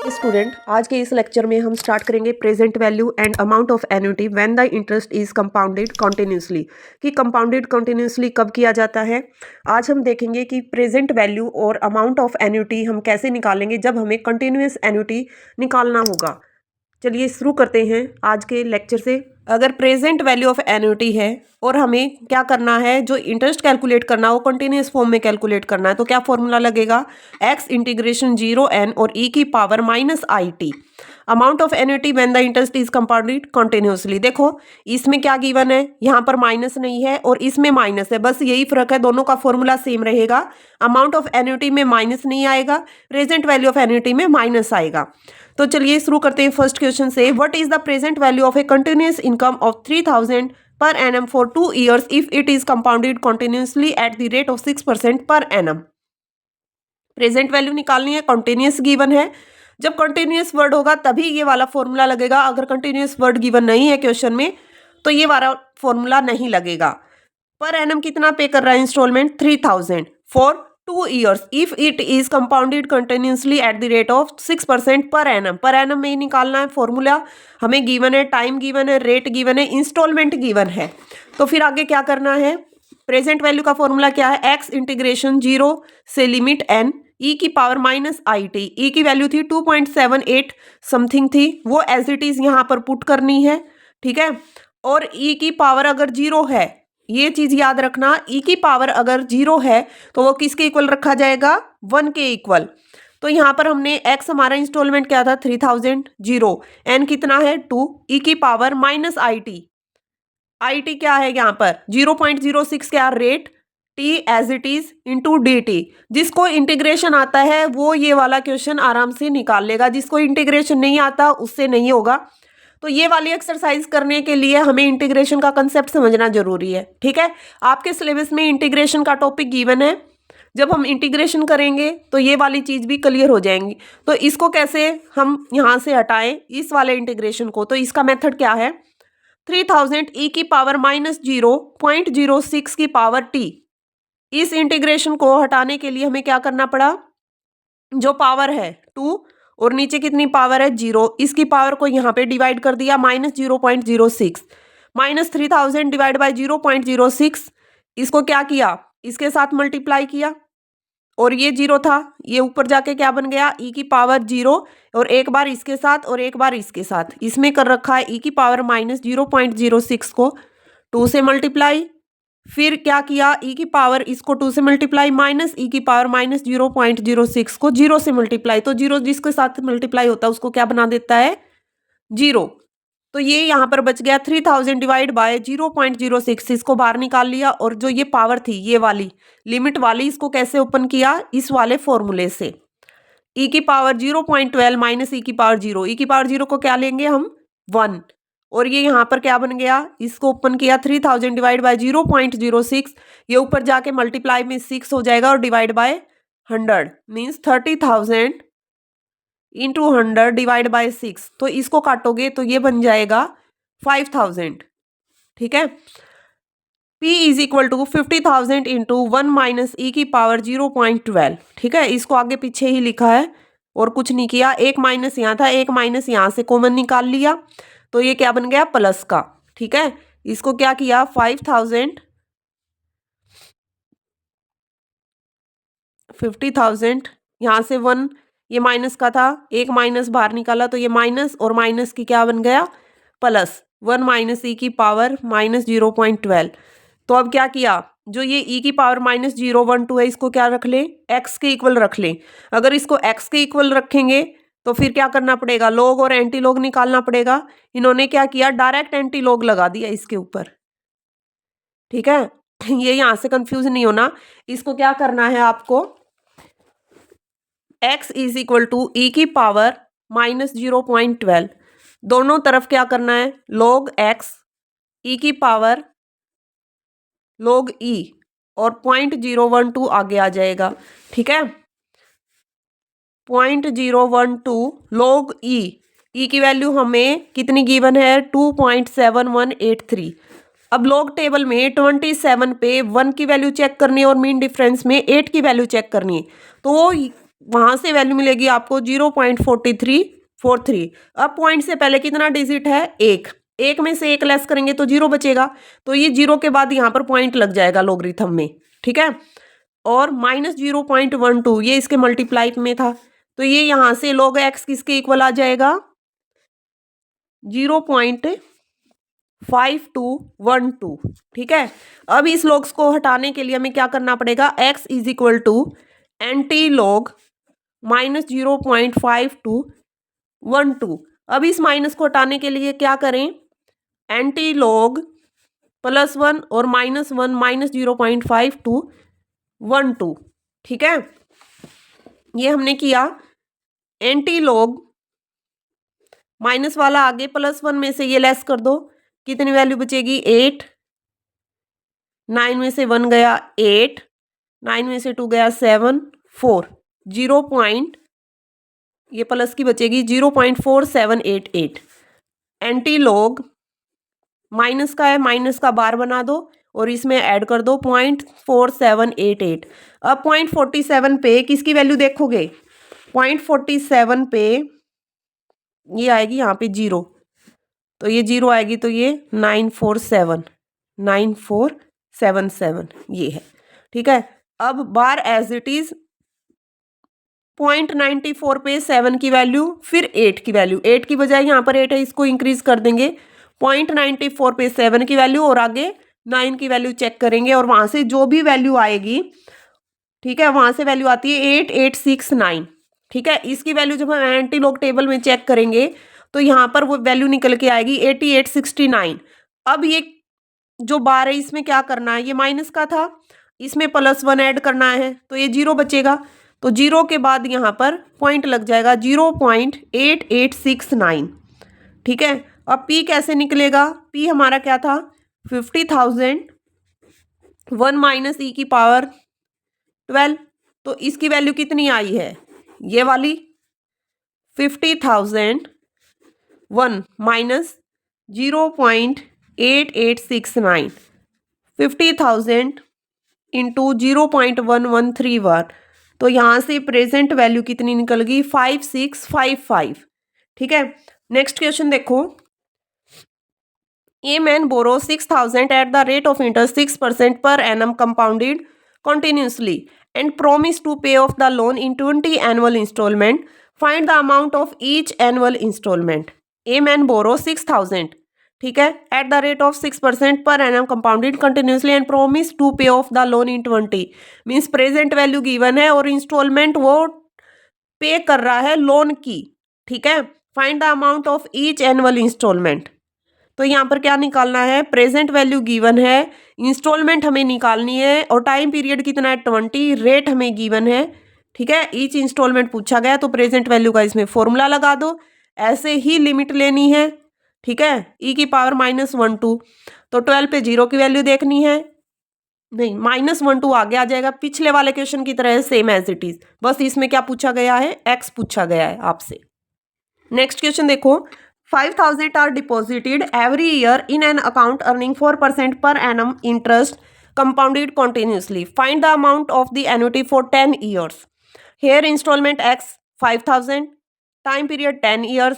Student, आज के इस लेक्चर में हम स्टार्ट करेंगे present value and amount of annuity when the interest is compounded continuously. कि कंपाउंडेड कॉन्टिन्यूसली कब किया जाता है। आज हम देखेंगे कि प्रेजेंट वैल्यू और अमाउंट ऑफ एन्युटी हम कैसे निकालेंगे जब हमें कंटिन्यूस एन्युटी निकालना होगा। चलिए शुरू करते हैं आज के लेक्चर से। अगर प्रेजेंट वैल्यू ऑफ एन्युटी है और हमें क्या करना है, जो इंटरेस्ट कैलकुलेट करना है वो कंटिन्यूस फॉर्म में कैलकुलेट करना है, तो क्या फॉर्मूला लगेगा, x इंटीग्रेशन 0n और e की power -it amount of annuity when the interest is compounded continuously. देखो इसमें क्या गिवन है, यहाँ पर माइनस नहीं है और इसमें माइनस है, बस यही फर्क है, दोनों का फॉर्मूला सेम रहेगा। अमाउंट ऑफ एन्युटी में माइनस नहीं आएगा, प्रेजेंट वैल्यू ऑफ एन्युटी में माइनस आएगा। तो चलिए शुरू करते हैं फर्स्ट क्वेश्चन से। What is the present value of A continuous income of 3000 per annum for 2 years if it is compounded continuously at the rate of 6% per annum. Present value निकालनी है, कंटिन्यूअस गिवन है। जब continuous word होगा तभी ये वाला formula लगेगा, अगर कंटिन्यूअस वर्ड गिवन नहीं है क्वेश्चन में तो ये वाला फॉर्मूला नहीं लगेगा। पर एनम कितना पे कर रहा है instalment, 3000 for 2 years if it is compounded continuously at the rate of 6% per annum. Per annum में ही निकालना है फॉर्मूला, हमें गिवन है, टाइम गिवन है, रेट गिवन है, इंस्टॉलमेंट गिवन है। तो फिर आगे क्या करना है, प्रेजेंट वैल्यू का फॉर्मूला क्या है, एक्स इंटीग्रेशन 0 से लिमिट एन ई की पावर -it। ई की वैल्यू थी 2.78 समथिंग थी, वो एज इट इज यहाँ पर पुट करनी है, ठीक है। और ई की पावर अगर 0 है, ये चीज याद रखना, ई की पावर अगर 0 है तो वो किसके इक्वल रखा जाएगा, 1 के इक्वल। तो यहाँ पर हमने x हमारा इंस्टॉलमेंट क्या था 3000, 0 n कितना है 2, ई की पावर -it। it क्या है यहाँ पर 0.06 क्या rate, t as it is into dt। जिसको इंटीग्रेशन आता है वो ये वाला क्वेश्चन आराम से निकाल लेगा, जिसको इंटीग्रेशन नहीं आता उससे नहीं होगा। तो ये वाली एक्सरसाइज करने के लिए हमें इंटीग्रेशन का कंसेप्ट समझना जरूरी है, ठीक है। आपके सिलेबस में इंटीग्रेशन का टॉपिक गिवन है, जब हम इंटीग्रेशन करेंगे तो ये वाली चीज भी क्लियर हो जाएंगी। तो इसको कैसे हम यहाँ से हटाएं इस वाले इंटीग्रेशन को, तो इसका मेथड क्या है, 3000 ई की पावर -0.06 की पावर t। इस इंटीग्रेशन को हटाने के लिए हमें क्या करना पड़ा, जो पावर है 2 और नीचे कितनी पावर है 0, इसकी पावर को यहाँ पे डिवाइड कर दिया, -0.06 -3000 डिवाइड बाय 0.06, इसको क्या किया, इसके साथ मल्टीप्लाई किया और ये 0 था, ये ऊपर जाके क्या बन गया, ई की पावर 0 और एक बार इसके साथ और एक बार इसके साथ, इसमें कर रखा है ई की पावर -0.06 को 2 से मल्टीप्लाई, फिर क्या किया, ई की पावर इसको 2 से मल्टीप्लाई माइनस ई की पावर -0.06 को 0 से मल्टीप्लाई। तो 0 जिसके साथ मल्टीप्लाई होता है उसको क्या बना देता है, 0। तो ये यहाँ पर बच गया 3000 डिवाइड बाय 0.06, इसको बाहर निकाल लिया। और जो ये पावर थी ये वाली लिमिट वाली, इसको कैसे ओपन किया, इस वाले फॉर्मूले से, ई की पावर 0.12 माइनस ई की पावर 0, ई की पावर 0 को क्या लेंगे हम 1, और ये यहाँ पर क्या बन गया, इसको ओपन किया 3000 डिवाइड बाय 0.06, ये ऊपर जाके मल्टीप्लाई में 6 हो जाएगा और divide by 100 means 30,000 into 100 divide by 6। तो इसको काटोगे तो ये बन जाएगा 5000, ठीक है। P is equal to 50,000 into 1 minus E की पावर 0.12, ठीक है। इसको आगे पीछे ही लिखा है और कुछ नहीं किया, एक माइनस यहाँ था, एक माइनस यहाँ से कॉमन निकाल लिया, तो ये क्या बन गया प्लस का, ठीक है। इसको क्या किया 50,000 यहाँ से 1, ये माइनस का था, एक माइनस बाहर निकाला तो ये माइनस और माइनस की क्या बन गया प्लस, 1 माइनस ई की पावर -0.12। तो अब क्या किया, जो ये ई की पावर -012 है इसको क्या रख लें, एक्स के इक्वल रख लें। अगर इसको एक्स के इक्वल रखेंगे तो फिर क्या करना पड़ेगा, लॉग और एंटी लॉग निकालना पड़ेगा। इन्होंने क्या किया, डायरेक्ट एंटी लॉग लगा दिया इसके ऊपर, ठीक है। ये यहां से कंफ्यूज नहीं होना, इसको क्या करना है आपको, x इज इक्वल टू ई की पावर -0.12, दोनों तरफ क्या करना है log x ई की पावर log e और 0.012 आगे आ जाएगा, ठीक है। 0.012 log e, e की वैल्यू हमें कितनी गिवन है 2.7183। अब लॉग टेबल में 27 पे 1 की वैल्यू चेक करनी है और मीन डिफरेंस में 8 की वैल्यू चेक करनी है। तो वो वहां से वैल्यू मिलेगी आपको 0.4343। अब पॉइंट से पहले कितना डिजिट है, एक, एक में से एक लेस करेंगे तो 0 बचेगा, तो ये 0 के बाद यहाँ पर पॉइंट लग जाएगा लॉगरिथम में, ठीक है। और -0.12 ये इसके मल्टीप्लाई में था, तो ये यहाँ से log x किसके इक्वल आ जाएगा, 0.5212, ठीक है। अब इस लॉग्स को हटाने के लिए हमें क्या करना पड़ेगा, x is equal to antilog -0.5212। अब इस माइनस को हटाने के लिए क्या करें, एंटी लॉग +1 और -1 -0.5212, ठीक है। ये हमने किया, एंटी लॉग माइनस वाला आगे +1 में से ये लेस कर दो, कितनी वैल्यू बचेगी, 8, 9 में से 1 गया 8, 9 में से 2 गया 7, 4, 0 पॉइंट, ये प्लस की बचेगी 0.4788। एंटी लॉग माइनस का है, माइनस का बार बना दो और इसमें ऐड कर दो 0.4788। अब 0.47 पे किसकी वैल्यू देखोगे, 0.47 पे ये आएगी यहाँ पे 0, तो ये 0 आएगी, तो ये 9477 ये है, ठीक है। अब बार एज इट इज 0.94 पे 7 की वैल्यू, फिर 8 की वैल्यू, 8 की बजाय यहाँ पर 8 है, इसको इंक्रीज कर देंगे, 0.94 पे 7 की वैल्यू और आगे 9 की वैल्यू चेक करेंगे और वहां से जो भी वैल्यू आएगी, ठीक है, वहां से वैल्यू आती है 8869, ठीक है। इसकी वैल्यू जब हम एंटी लॉग टेबल में चेक करेंगे तो यहाँ पर वो वैल्यू निकल के आएगी 8869। अब ये जो बार है इसमें क्या करना है, ये माइनस का था, इसमें +1 ऐड करना है, तो ये 0 बचेगा, तो 0 के बाद यहाँ पर पॉइंट लग जाएगा 0.8869, ठीक है। अब P कैसे निकलेगा, P हमारा क्या था, 50,000 1 माइनस e की पावर 12, तो इसकी वैल्यू कितनी आई है, ये वाली 50,000 1 माइनस 0.8869, 50,000 इंटू 0.1131, तो यहाँ से प्रेजेंट वैल्यू कितनी निकल गई, 5655, ठीक है। नेक्स्ट क्वेश्चन देखो, a man borrow 6,000 at the rate of interest 6% per annum compounded continuously and promise to pay off the loan in 20 annual installment. Find the amount of each annual installment. A man borrow 6,000, ठीक है, eight the rate of 6% per annum compounded continuously and promise to pay off the loan in 20, means present value given है और instalment वो पे कर रहा है loan की, ठीक है। Find the amount of each annual instalment, तो यहाँ पर क्या निकालना है, प्रेजेंट वैल्यू गिवन है, इंस्टॉलमेंट हमें निकालनी है और टाइम पीरियड कितना है 20, रेट हमें गिवन है, ठीक है। ईच इंस्टॉलमेंट पूछा गया तो प्रेजेंट वैल्यू का इसमें फॉर्मूला लगा दो, ऐसे ही लिमिट लेनी है, ठीक है, e की पावर -12, तो 12 पे 0 की वैल्यू देखनी है, नहीं -12 आगे आ जाएगा, पिछले वाले क्वेश्चन की तरह सेम एज इट इज, बस इसमें क्या पूछा गया है, x पूछा गया है आपसे। नेक्स्ट क्वेश्चन देखो, 5,000 are deposited every year in an account earning 4% per annum interest compounded continuously. Find the amount of the annuity for 10 years. Here installment X 5,000, time period 10 years,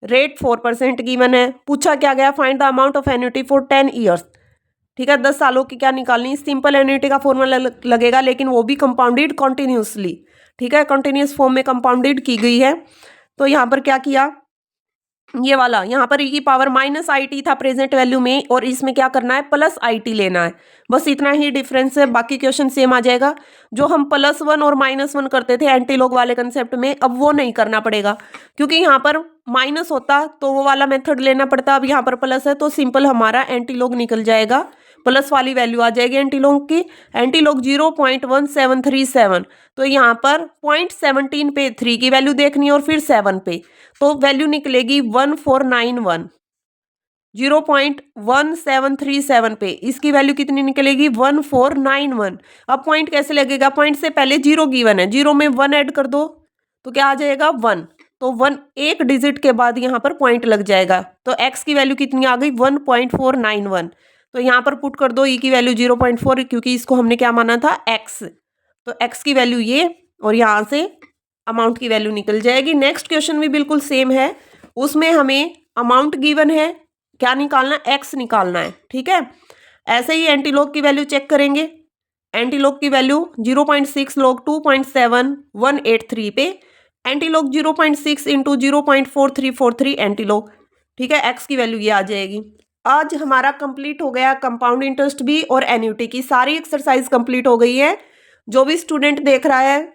rate 4% given है, पूछा क्या गया, find the amount of annuity for 10 years, ठीक है। 10 सालों की क्या निकालनी, सिंपल एन्युटी का फॉर्मूला लगेगा, लेकिन वो भी कंपाउंडेड कॉन्टिन्यूसली, ठीक है, कंटिन्यूस फॉर्म में कंपाउंडेड की गई है। तो यहाँ पर क्या किया, ये वाला यहाँ पर e की पावर -it था प्रेजेंट वैल्यू में और इसमें क्या करना है, +it लेना है, बस इतना ही डिफरेंस है, बाकी क्वेश्चन सेम आ जाएगा। जो हम +1 और -1 करते थे एंटी लॉग वाले कंसेप्ट में, अब वो नहीं करना पड़ेगा, क्योंकि यहाँ पर माइनस होता तो वो वाला मेथड लेना पड़ता, अब यहाँ पर प्लस है तो सिंपल हमारा एंटी लॉग निकल जाएगा, प्लस वाली वैल्यू आ जाएगी एंटी लॉग की, एंटी लॉग 0.1737, तो यहाँ पर 0.17 पे 3 की वैल्यू देखनी है और फिर 7 पे, तो वैल्यू निकलेगी 1491, 0.1737 पे इसकी वैल्यू कितनी निकलेगी, 1491। अब पॉइंट कैसे लगेगा, पॉइंट से पहले 0 गिवन है, 0 में 1 ऐड कर दो तो क्या आ जाएगा 1, तो 1 एक डिजिट के बाद यहाँ पर पॉइंट लग जाएगा, तो x की वैल्यू कितनी आ गई 1.491, तो यहाँ पर पुट कर दो e की वैल्यू 0.4, क्योंकि इसको हमने क्या माना था x, तो x की वैल्यू ये और यहाँ से अमाउंट की वैल्यू निकल जाएगी। नेक्स्ट क्वेश्चन भी बिल्कुल सेम है, उसमें हमें अमाउंट गिवन है, क्या निकालना, एक्स निकालना है, ठीक है। ऐसे ही एंटीलॉग की वैल्यू चेक करेंगे। एंटीलॉग की वैल्यू 0.6 लॉग 2.7183 पे एंटीलॉग 0.6 इंटू 0.4343 एंटीलॉग, ठीक है। एक्स की वैल्यू ये आ जाएगी। आज हमारा कंप्लीट हो गया कंपाउंड इंटरेस्ट भी और एन्युटी की सारी एक्सरसाइज कंप्लीट हो गई है। जो भी स्टूडेंट देख रहा है,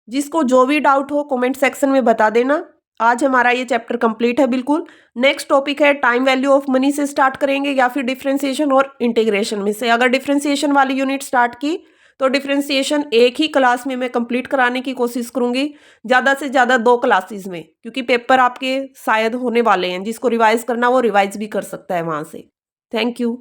जिसको जो भी डाउट हो कमेंट सेक्शन में बता देना। आज हमारा ये चैप्टर कंप्लीट है बिल्कुल। नेक्स्ट टॉपिक है टाइम वैल्यू ऑफ मनी से स्टार्ट करेंगे या फिर डिफरेंशिएशन और इंटीग्रेशन में से। अगर डिफरेंशिएशन वाली यूनिट स्टार्ट की तो डिफरेंशिएशन एक ही क्लास में मैं कंप्लीट कराने की कोशिश करूंगी, ज़्यादा से ज़्यादा 2 क्लासेस में, क्योंकि पेपर आपके शायद होने वाले हैं। जिसको रिवाइज करना वो रिवाइज भी कर सकता है वहाँ से। Thank you.